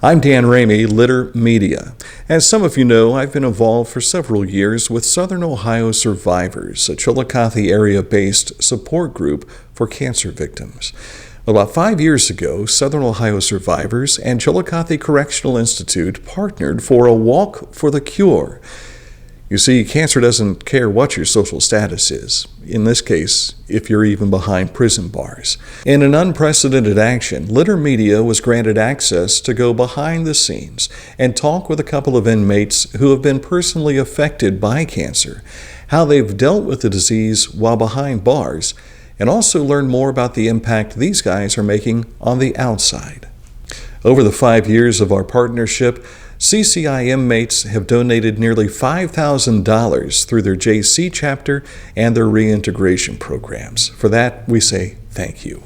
I'm Dan Ramey, Litter Media. As some of you know, I've been involved for several years with Southern Ohio Survivors, a Chillicothe area-based support group for cancer victims. About 5 years ago, Southern Ohio Survivors and Chillicothe Correctional Institute partnered for a Walk for the Cure. You see, cancer doesn't care what your social status is, in this case, if you're even behind prison bars. In an unprecedented action, Litter Media was granted access to go behind the scenes and talk with a couple of inmates who have been personally affected by cancer, how they've dealt with the disease while behind bars, and also learn more about the impact these guys are making on the outside. Over the 5 years of our partnership, CCI inmates have donated nearly $5,000 through their JC chapter and their reintegration programs. For that, we say thank you.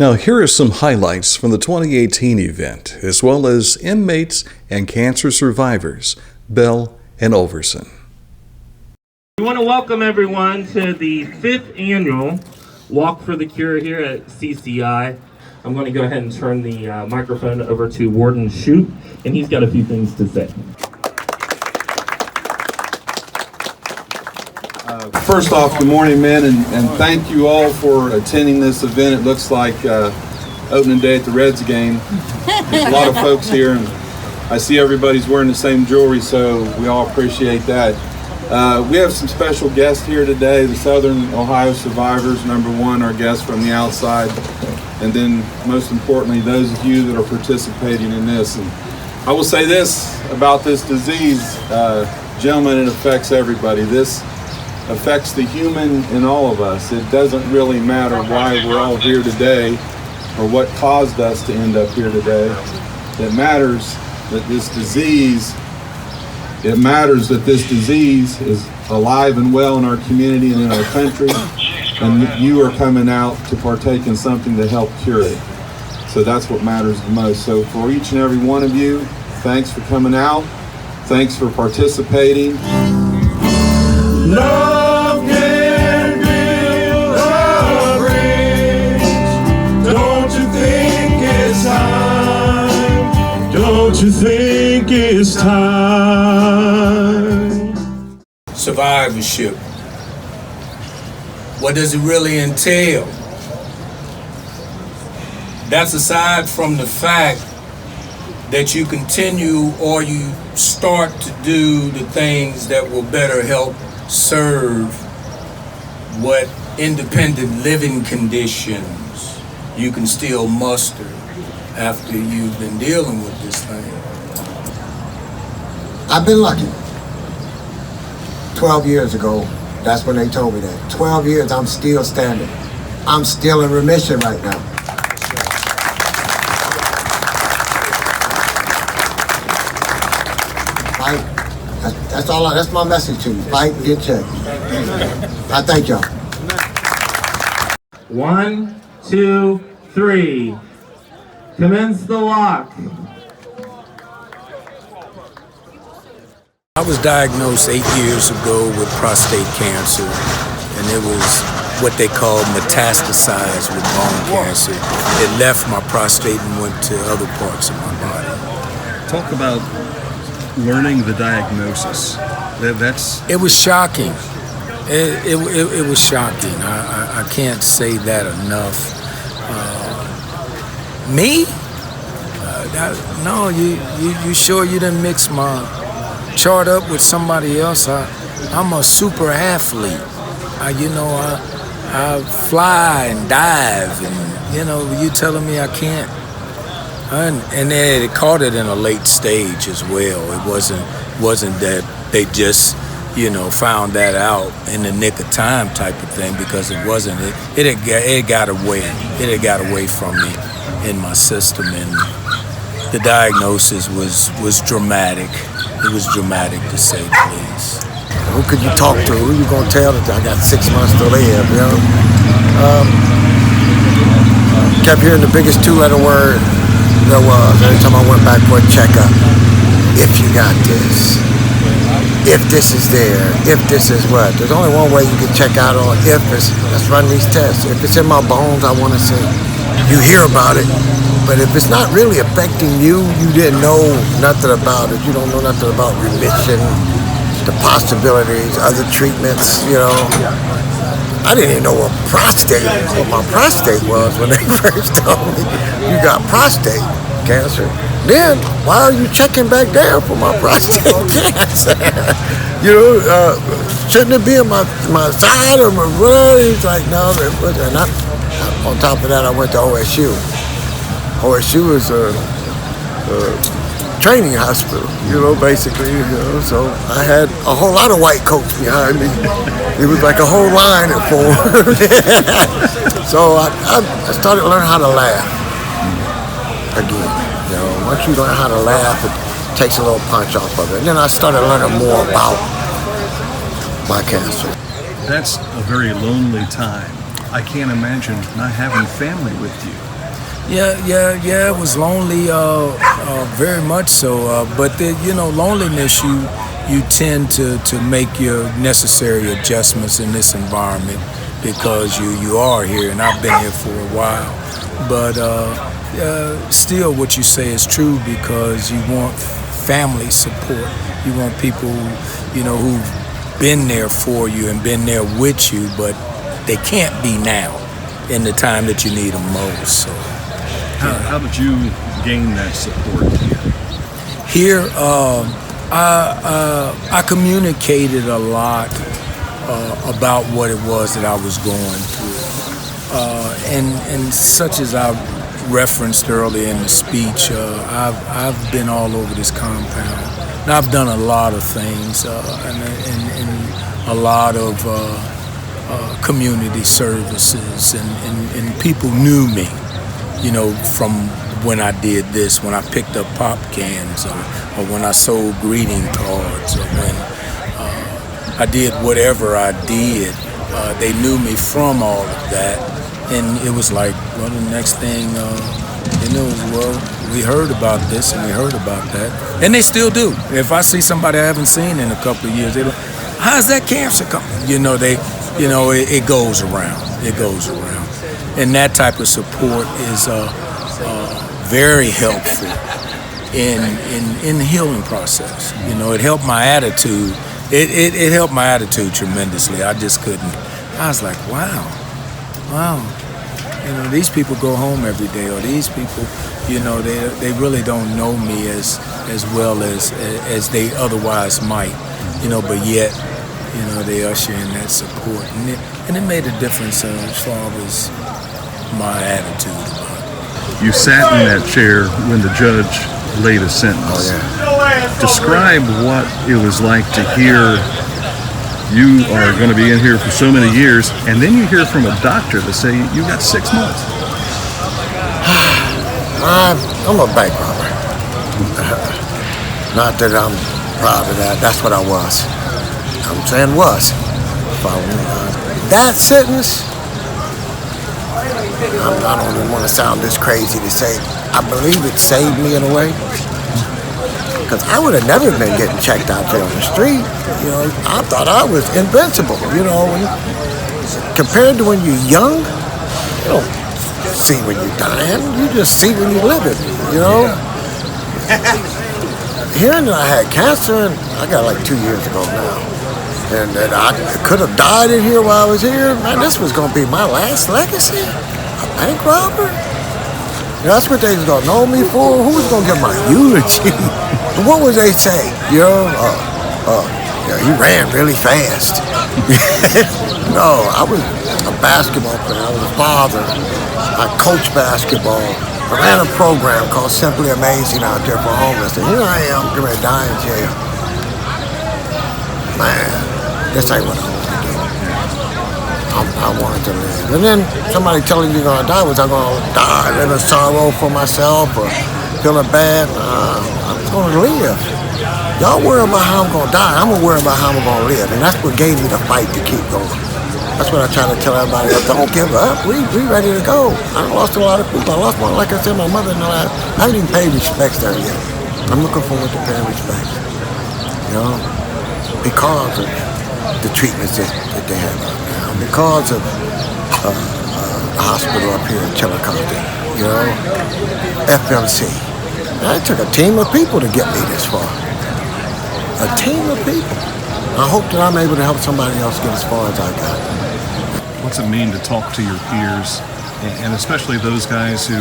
Now, here are some highlights from the 2018 event, as well as inmates and cancer survivors, Bell and Overson. We want to welcome everyone to the 5th annual Walk for the Cure here at CCI. I'm going to go ahead and turn the microphone over to Warden Shoup, and he's got a few things to say. First off, good morning, men, and thank you all for attending this event. It looks like opening day at the Reds game. There's a lot of folks here, and I see everybody's wearing the same jewelry, so we all appreciate that. We have some special guests here today, the Southern Ohio Survivors, number one, our guests from the outside, and then most importantly, those of you that are participating in this. And I will say this about this disease, gentlemen, it affects everybody. This affects the human in all of us. It doesn't really matter why we're all here today or what caused us to end up here today. It matters that this disease is alive and well in our community and in our country, and that you are coming out to partake in something to help cure it. So that's what matters the most. So for each and every one of you, thanks for coming out. Thanks for participating. Love can build a bridge. Don't you think it's time? Don't you think it's time? Survivorship. What does it really entail? That's aside from the fact that you continue or you start to do the things that will better help serve what independent living conditions you can still muster after you've been dealing with this thing. I've been lucky. 12 years ago, that's when they told me that. 12 years, I'm still standing. I'm still in remission right now. Fight. That's my message to you. Fight and get checked. I thank y'all. 1, 2, 3. Commence the walk. I was diagnosed 8 years ago with prostate cancer, and it was what they call metastasized with bone cancer. It left my prostate and went to other parts of my body. Talk about learning the diagnosis. It was shocking. It was shocking. I can't say that enough. Me? No, you sure you didn't mix my chart up with somebody else? I'm a super athlete. I fly and dive, and you telling me I can't. And they caught it in a late stage as well. It wasn't that they just found that out in the nick of time type of thing, because it wasn't. It got away. It had got away from me in my system, and the diagnosis was dramatic. It was dramatic, to say the least. Who could you talk to? Who you gonna tell that I got 6 months to live, Kept hearing the biggest 2-letter word there was every time I went back for a checkup. If you got this. If this is there. If this is what. There's only one way you can check out on if it's, let's run these tests. If it's in my bones, I want to see. You hear about it. But if it's not really affecting you, you didn't know nothing about it. You don't know nothing about remission, the possibilities, other treatments, you know. I didn't even know what my prostate was when they first told me you got prostate cancer. Then, why are you checking back down for my prostate cancer? You know, shouldn't it be on my side or my whatever? He's like, no, it wasn't. And on top of that, I went to OSU. OSU is a training hospital, you know, basically, you know, so I had a whole lot of white coats behind me. It was like a whole line that formed. So I started to learn how to laugh again. You know, once you learn how to laugh, it takes a little punch off of it. And then I started learning more about my cancer. That's a very lonely time. I can't imagine not having family with you. Yeah, it was lonely, very much so. But you know, loneliness, you tend to make your necessary adjustments in this environment because you are here, and I've been here for a while. But still, what you say is true because you want family support. You want people, you know, who've been there for you and been there with you, but they can't be now in the time that you need them most. So. How did you gain that support here? Here, I communicated a lot about what it was that I was going through. And such as I referenced earlier in the speech, I've been all over this compound. And I've done a lot of things and a lot of community services, and people knew me. You know, from when I did this, when I picked up pop cans, or when I sold greeting cards, or when I did whatever I did, they knew me from all of that. And it was like, well, the next thing they knew was, well, we heard about this and we heard about that. And they still do. If I see somebody I haven't seen in a couple of years, they're like, how's that cancer coming? You know, it goes around. It goes around. And that type of support is very helpful in the healing process. You know, it helped my attitude. It helped my attitude tremendously. I just couldn't. I was like, wow. You know, these people go home every day, or these people, you know, they really don't know me as well as they otherwise might. You know, but yet, you know, they usher in that support, and it made a difference as far as my attitude about it. You sat in that chair when the judge laid a sentence. Oh, yeah. Describe what it was like to hear you are going to be in here for so many years, and then you hear from a doctor to say you got 6 months. I'm a bank robber. Not that I'm proud of that. That's what I was. I'm saying was. That sentence, I don't even want to sound this crazy to say, I believe it saved me in a way. Because I would have never been getting checked out there on the street. You know, I thought I was invincible. You know, compared to when you're young, you don't see when you're dying. You just see when you're living. You know. Hearing that I had cancer, and I got like 2 years ago now, and that I could have died in here while I was here. Man, this was gonna be my last legacy. A bank robber. That's what they was gonna know me for. Who was gonna get my eulogy? What would they say? You know, yeah, he ran really fast. No, I was a basketball player. I was a father. I coached basketball. I ran a program called Simply Amazing out there for homeless. And here I am, getting ready to die in jail. Man, this ain't what I wanted to do. I wanted to live. And then somebody telling you you're gonna die, was I gonna die, live in sorrow for myself or feeling bad? I'm gonna live. Y'all worry about how I'm gonna die. I'm gonna worry about how I'm gonna live. And that's what gave me the fight to keep going. That's what I try to tell everybody. Don't give up. We ready to go. I lost a lot of people. I lost one, like I said, my mother in the last. I haven't even paid respects there yet. I'm looking forward to paying respects. You know, because of the treatments that they have right now, because of the hospital up here in Chillicothe. you know, FMC. And it took a team of people to get me this far. A team of people. I hope that I'm able to help somebody else get as far as I got. What's it mean to talk to your peers, and especially those guys who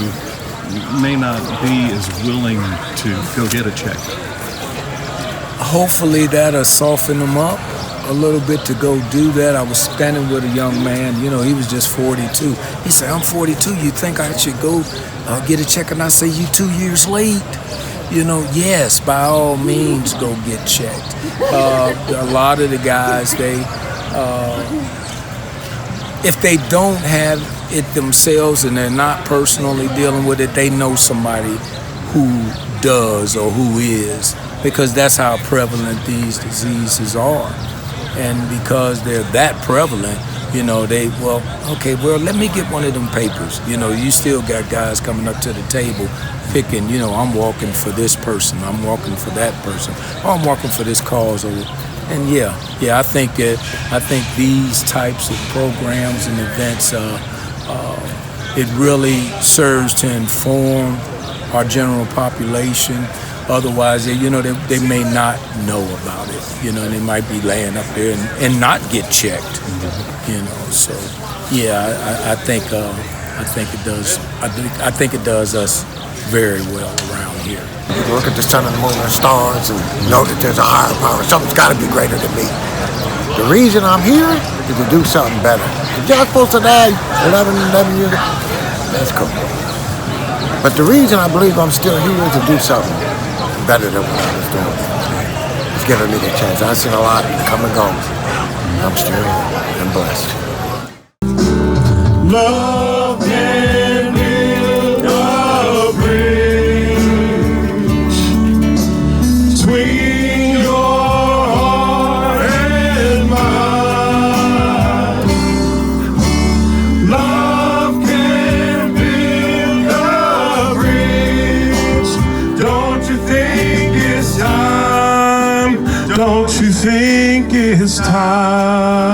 may not be as willing to go get a check? Hopefully that'll soften them up a little bit to go do that. I was standing with a young man, you know, he was just 42. He said, I'm 42, you think I should go get a check? And I say, you 2 years late. You know, yes, by all means, go get checked. A lot of the guys, if they don't have it themselves and they're not personally dealing with it, they know somebody who does or who is, because that's how prevalent these diseases are. And because they're that prevalent, you know, let me get one of them papers. You know, you still got guys coming up to the table picking, you know, I'm walking for this person, I'm walking for that person, or I'm walking for this cause. And I think these types of programs and events, it really serves to inform our general population. Otherwise, they may not know about it, you know, and they might be laying up there and not get checked, you know. So, I think it does. I think it does us very well around here. You look at the sun and the moon and the stars and know that there's a higher power. Something's got to be greater than me. The reason I'm here is to do something better. If y'all supposed to die 11 years ago, that's cool. But the reason I believe I'm still here is to do something better than what I was doing. It's giving me the chance. I've seen a lot come and go. I'm still here and blessed. Love can build a bridge between your heart and mine. Love can build a bridge. Don't you think it's time? Don't you think it's time?